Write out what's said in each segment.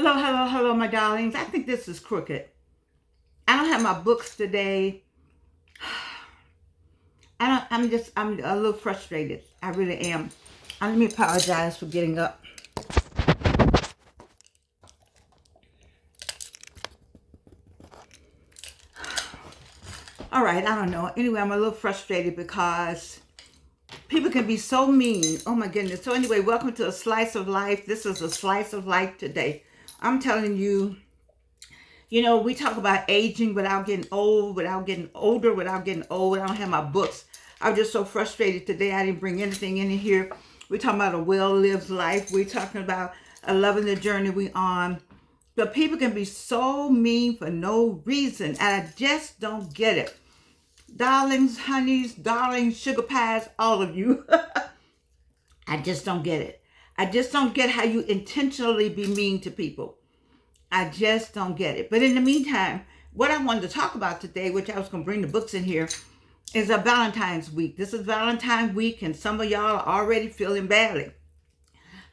Hello, hello, hello, my darlings. I think this is crooked. I don't have my books today. I'm a little frustrated. I really am. Let me apologize for getting up. All right, I don't know. Anyway, I'm a little frustrated because people can be so mean. Oh my goodness. So anyway, welcome to A Slice of Life. This is a slice of life today. I'm telling you, we talk about aging without getting old, without getting older, without getting old. I don't have my books. I'm just so frustrated today. I didn't bring anything in here. We're talking about a well-lived life. We're talking about loving the journey we on. But people can be so mean for no reason. And I just don't get it. Darlings, honeys, darlings, sugar pies, all of you. I just don't get it. I just don't get how you intentionally be mean to people. I just don't get it. But in the meantime, what I wanted to talk about today, which I was going to bring the books in here, is a Valentine's week. This is Valentine's week, and some of y'all are already feeling badly.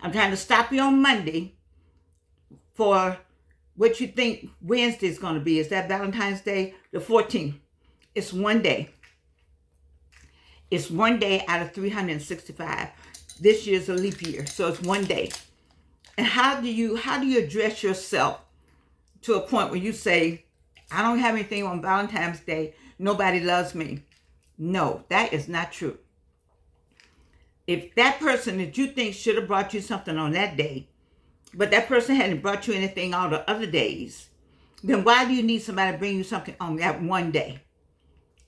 I'm trying to stop you on Monday for what you think Wednesday is going to be. Is that Valentine's Day? The 14th. It's one day. It's one day out of 365. This year's a leap year, so it's one day. And how do you address yourself to a point where you say, I don't have anything on Valentine's Day, nobody loves me? No, that is not true. If that person that you think should have brought you something on that day, but that person hadn't brought you anything all the other days, then why do you need somebody to bring you something on that one day?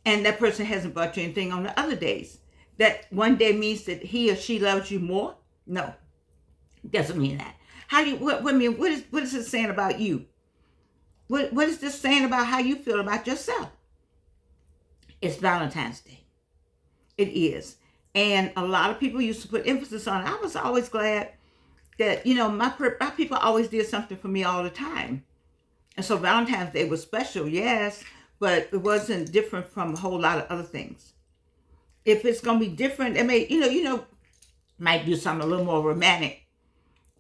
And that person hasn't brought you anything on the other days. That one day means that he or she loves you more? No, it doesn't mean that. What is it saying about you? What is this saying about how you feel about yourself? It's Valentine's Day. It is. And a lot of people used to put emphasis on it. I was always glad that, my people always did something for me all the time. And so Valentine's Day was special, yes, but it wasn't different from a whole lot of other things. If it's going to be different, it may, might do something a little more romantic.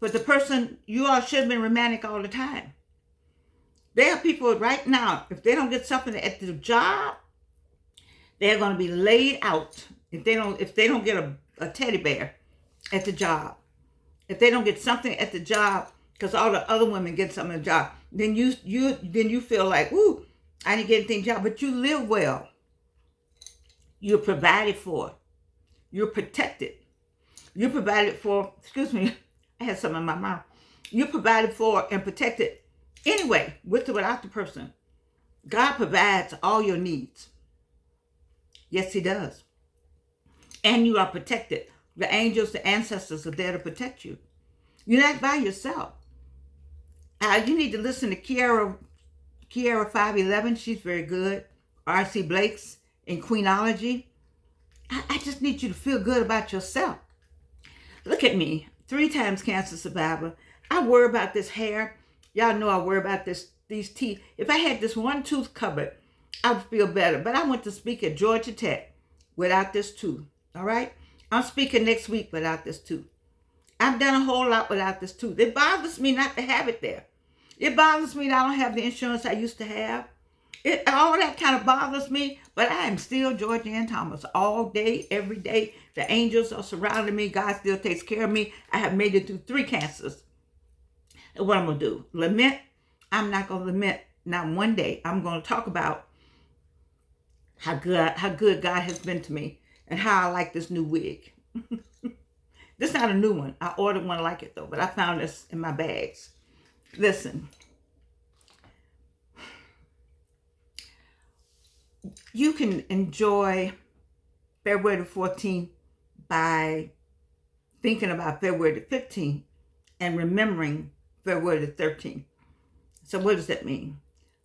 But the person, you all should have been romantic all the time. There are people right now, if they don't get something at the job, they're going to be laid out. If they don't get a teddy bear at the job, if they don't get something at the job, because all the other women get something at the job, then you feel like, ooh, I didn't get anything at the job. But you live well. You're provided for. You're protected. You're provided for, excuse me, I had something in my mouth. You're provided for and protected anyway, with or without the person. God provides all your needs. Yes, he does. And you are protected. The angels, the ancestors are there to protect you. You're not by yourself. You need to listen to Kiara 511. She's very good. R.C. Blake's in Queenology. I just need you to feel good about yourself. Look at me. 3 times cancer survivor. I worry about this hair. Y'all know I worry about these teeth. If I had this one tooth covered, I would feel better. But I went to speak at Georgia Tech without this tooth. All right? I'm speaking next week without this tooth. I've done a whole lot without this tooth. It bothers me not to have it there. It bothers me that I don't have the insurance I used to have. All that kind of bothers me, but I am still Georgianne Thomas all day, every day. The angels are surrounding me. God still takes care of me. I have made it through 3 cancers. And what I'm going to do? Lament? I'm not going to lament. Not one day. I'm going to talk about how good God has been to me and how I like this new wig. This is not a new one. I ordered one like it though, but I found this in my bags. Listen. You can enjoy February the 14th by thinking about February the 15th and remembering February the 13th. So what does that mean?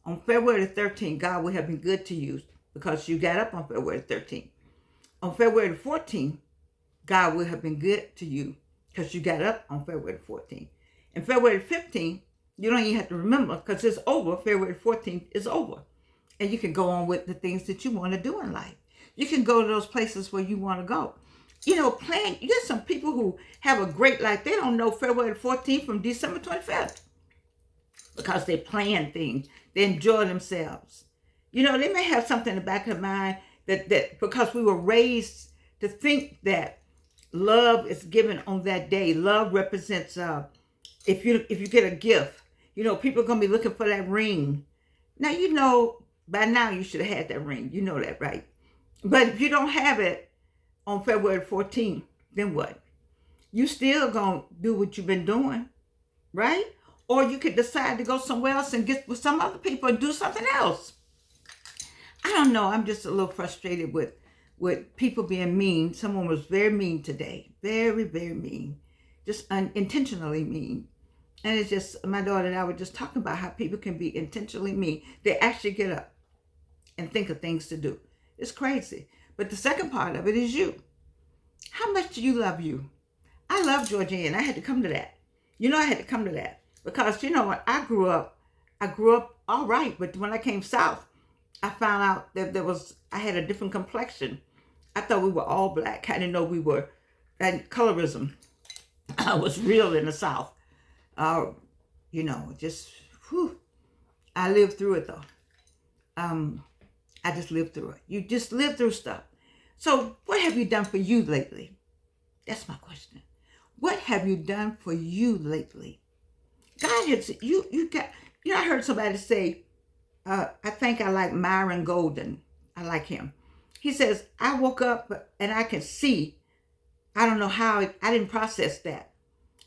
On February the 13th, God will have been good to you because you got up on February the 13th. On February the 14th, God will have been good to you because you got up on February the 14th. And February the 15th, you don't even have to remember because it's over. February the 14th is over. And you can go on with the things that you want to do in life. You can go to those places where you want to go. There's some people who have a great life. They don't know February the 14th from December 25th. because they plan things. They enjoy themselves. You know, they may have something in the back of their mind that because we were raised to think that love is given on that day. Love represents if you get a gift, you know, people are gonna be looking for that ring. Now you know by now you should have had that ring. You know that, right? But if you don't have it on February 14th, then what? You still gonna do what you've been doing, right? Or you could decide to go somewhere else and get with some other people and do something else. I don't know. I'm just a little frustrated with people being mean. Someone was very mean today. Very, very mean. Just unintentionally mean. And it's just, my daughter and I were just talking about how people can be intentionally mean. They actually get up and think of things to do. It's crazy. But the second part of it is you. How much do you love you? I love Georgia, and I had to come to that. You know, I had to come to that. Because, you know, when I grew up all right. But when I came south, I found out that I had a different complexion. I thought we were all black. I didn't know we were, and colorism was real in the South. You know, just, whew. I lived through it though. I just lived through it. You just live through stuff. So what have you done for you lately? That's my question. What have you done for you lately? God has, you got, you know, I heard somebody say, I think I like Myron Golden. I like him. He says, I woke up and I can see. I don't know how, I didn't process that.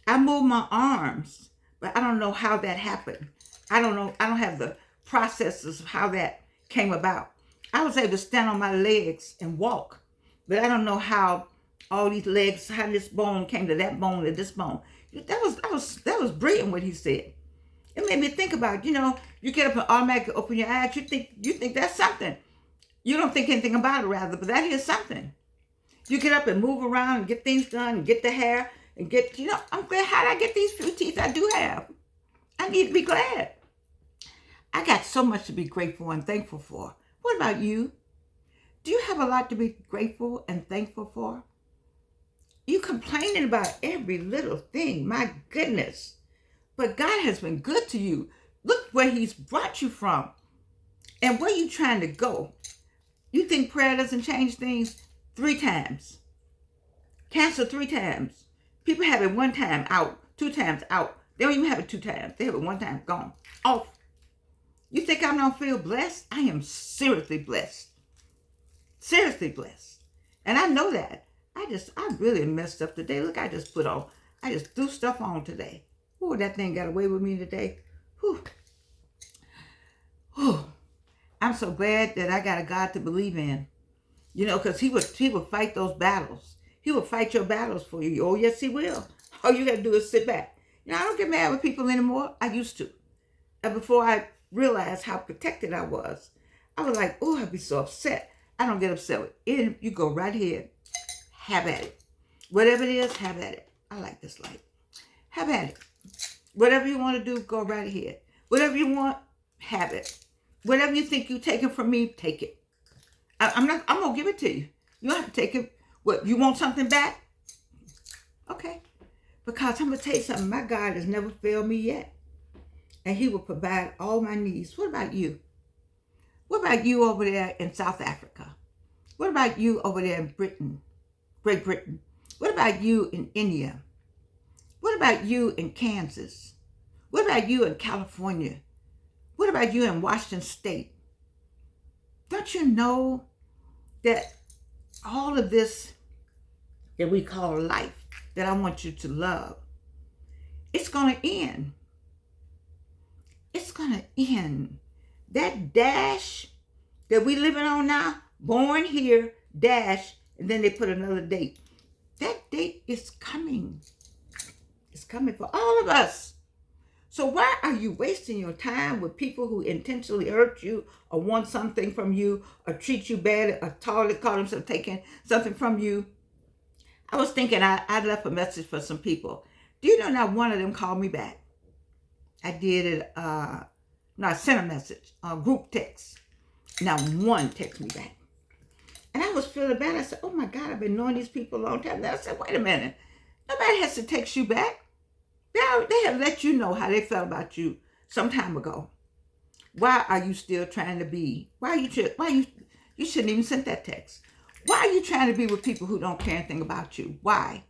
I moved my arms, but I don't know how that happened. I don't know. I don't have the processes of how that came about. I was able to stand on my legs and walk, but I don't know how all these legs, how this bone came to that bone to this bone. That was brilliant what he said. It made me think about, you know, you get up and automatically open your eyes. You think that's something. You don't think anything about it, rather, but that is something. You get up and move around and get things done and get the hair and get, you know, I'm glad how did I get these few teeth I do have. I need to be glad. I got so much to be grateful and thankful for. What about you? Do you have a lot to be grateful and thankful for? You complaining about every little thing. My goodness. But God has been good to you. Look where he's brought you from. And where you trying to go. You think prayer doesn't change things? 3 times. Cancer 3 times. People have it 1 time, out. 2 times, out. They don't even have it 2 times. They have it 1 time, gone. Off. You think I don't feel blessed? I am seriously blessed. Seriously blessed. And I know that. I really messed up today. Look, I just threw stuff on today. Ooh, that thing got away with me today. Whew. Whew. I'm so glad that I got a God to believe in. You know, because he would fight those battles. He will fight your battles for you. Oh, yes, he will. All you got to do is sit back. You know, I don't get mad with people anymore. I used to. And before I realized how protected I was like, oh, I'd be so upset. I don't get upset with it. You go right ahead. Have at it. Whatever it is, have at it. I like this light. Have at it. Whatever you want to do, go right ahead. Whatever you want, have it. Whatever you think you're taking from me, take it. I'm going to give it to you. You don't have to take it. What, you want something back? Okay. Because I'm going to tell you something. My God has never failed me yet. And he will provide all my needs. What about you? What about you over there in South Africa? What about you over there in Britain, Great Britain? What about you in India? What about you in Kansas? What about you in California? What about you in Washington State? Don't you know that all of this that we call life, that I want you to love, it's going to end. It's going to end. That dash that we living on now, born here, dash, and then they put another date. That date is coming. It's coming for all of us. So why are you wasting your time with people who intentionally hurt you or want something from you or treat you bad or call themselves taking something from you? I was thinking I left a message for some people. Do you know not one of them called me back? I did it, I sent a message, group text. Not one text me back. And I was feeling bad. I said, oh my God, I've been knowing these people a long time. Then I said, wait a minute. Nobody has to text you back. They have let you know how they felt about you some time ago. Why are you still trying to be? You shouldn't even send that text. Why are you trying to be with people who don't care anything about you? Why?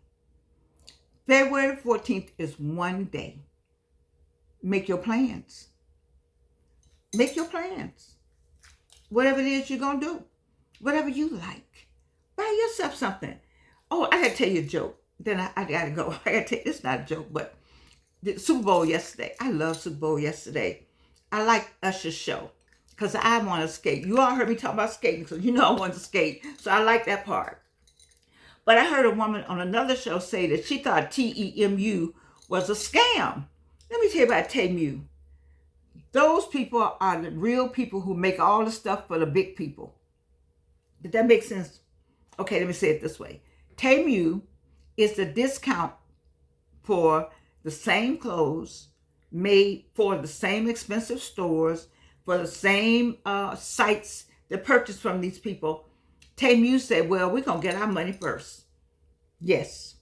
February 14th is one day. Make your plans. Make your plans. Whatever it is you're going to do. Whatever you like. Buy yourself something. Oh, I got to tell you a joke. Then I got to go. I got to tell you, it's not a joke, but the Super Bowl yesterday. I love Super Bowl yesterday. I like Usher's show because I want to skate. You all heard me talk about skating, so you know I want to skate. So I like that part. But I heard a woman on another show say that she thought TEMU was a scam. Let me tell you about TEMU. Those people are the real people who make all the stuff for the big people. Did that make sense? Okay, let me say it this way. TEMU is the discount for the same clothes made for the same expensive stores, for the same sites that purchase from these people. TEMU said, well, we're going to get our money first. Yes.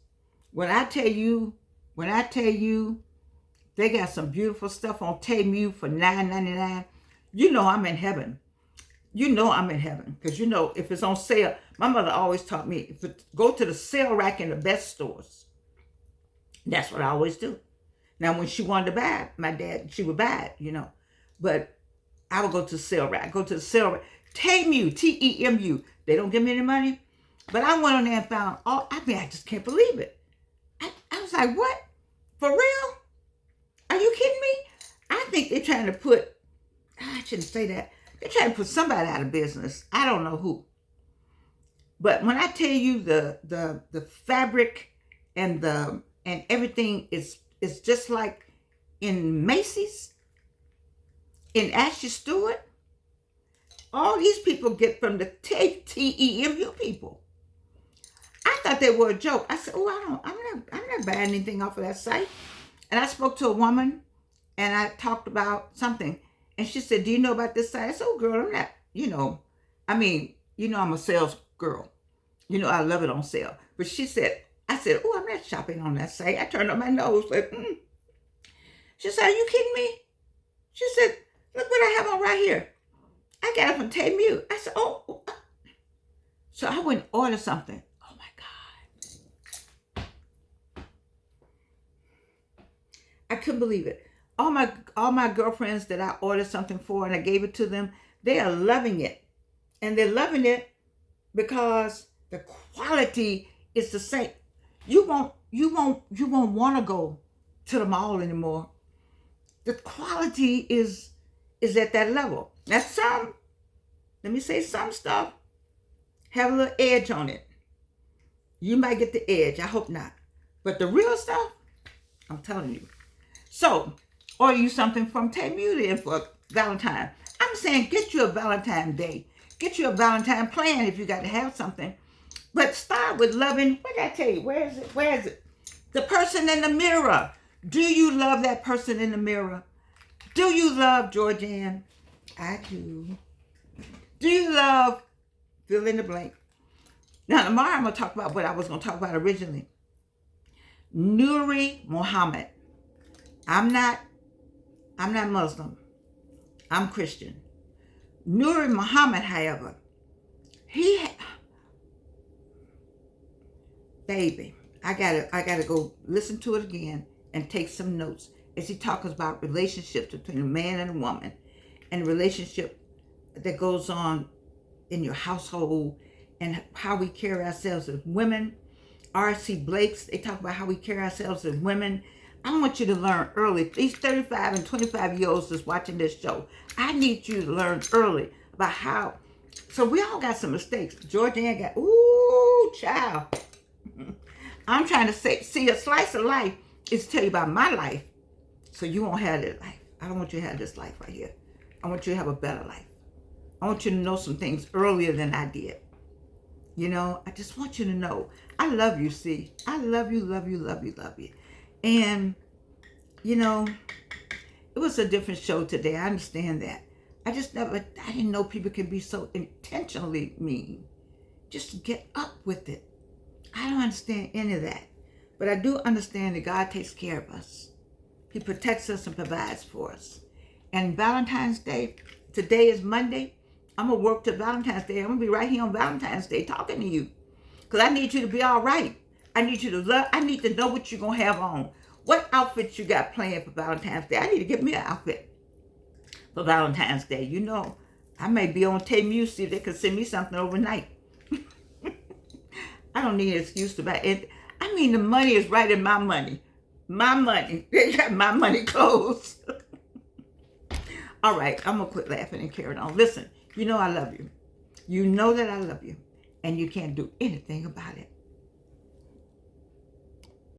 When I tell you, they got some beautiful stuff on TEMU for $9.99, you know I'm in heaven. You know I'm in heaven. Because you know, if it's on sale, my mother always taught me, go to the sale rack in the best stores. That's what I always do. Now, when she wanted to buy it, my dad, she would buy it, you know. But I would go to the sale rack. Go to the sale rack. TEMU, TEMU. They don't give me any money. But I went on there and found, I just can't believe it. I was like, what? For real? Are you kidding me? I think they're trying to put, I shouldn't say that. They're trying to put somebody out of business. I don't know who. But when I tell you the fabric and everything is just like in Macy's, in Ashley Stewart, all these people get from the TEMU people. I thought they were a joke. I said, I'm not buying anything off of that site. And I spoke to a woman and I talked about something. And she said, do you know about this site? I said, oh, girl, I'm not, I'm a sales girl. You know, I love it on sale. But I said, oh, I'm not shopping on that site. I turned up my nose, like, She said, are you kidding me? She said, look what I have on right here. I got it from TEMU. I said, oh. So I went and ordered something. Oh my God. I couldn't believe it. All my girlfriends that I ordered something for and I gave it to them, they are loving it. And they're loving it because the quality is the same. You won't want to go to the mall anymore. The quality is at that level. Now let me say some stuff have a little edge on it. You might get the edge, I hope not. But the real stuff, I'm telling you. So, order you something from TEMU then for Valentine. I'm saying get you a Valentine Day. Get you a Valentine plan if you got to have something. But start with loving, what did I tell you? Where is it? The person in the mirror. Do you love that person in the mirror? Do you love Georgianne? I do. Do you love fill in the blank? Now, tomorrow I'm going to talk about what I was going to talk about originally. Nuri Muhammad. I'm not Muslim. I'm Christian. Nuri Muhammad, however, baby, I gotta go listen to it again and take some notes as he talks about relationships between a man and a woman and the relationship that goes on in your household and how we carry ourselves as women. R.C. Blake's, they talk about how we carry ourselves as women. I want you to learn early. These 35 and 25-year-olds that's watching this show, I need you to learn early about how. So we all got some mistakes. Georgianne got, ooh, child. I'm trying to see, a slice of life is to tell you about my life so you won't have that life. I don't want you to have this life right here. I want you to have a better life. I want you to know some things earlier than I did. You know, I just want you to know. I love you, see. I love you, love you, love you, love you. And, you know, it was a different show today. I understand that. I didn't know people can be so intentionally mean. Just get up with it. I don't understand any of that. But I do understand that God takes care of us. He protects us and provides for us. And Valentine's Day, today is Monday. I'm going to work to Valentine's Day. I'm going to be right here on Valentine's Day talking to you. Because I need you to be all right. I need you to love. I need to know what you're going to have on. What outfits you got planned for Valentine's Day? I need to get me an outfit for Valentine's Day. You know, I may be on Temu, see if they can send me something overnight. I don't need an excuse to buy it. I mean, the money is right in my money. My money. They got my money clothes. All right, I'm going to quit laughing and carry on. Listen, you know I love you. You know that I love you. And you can't do anything about it.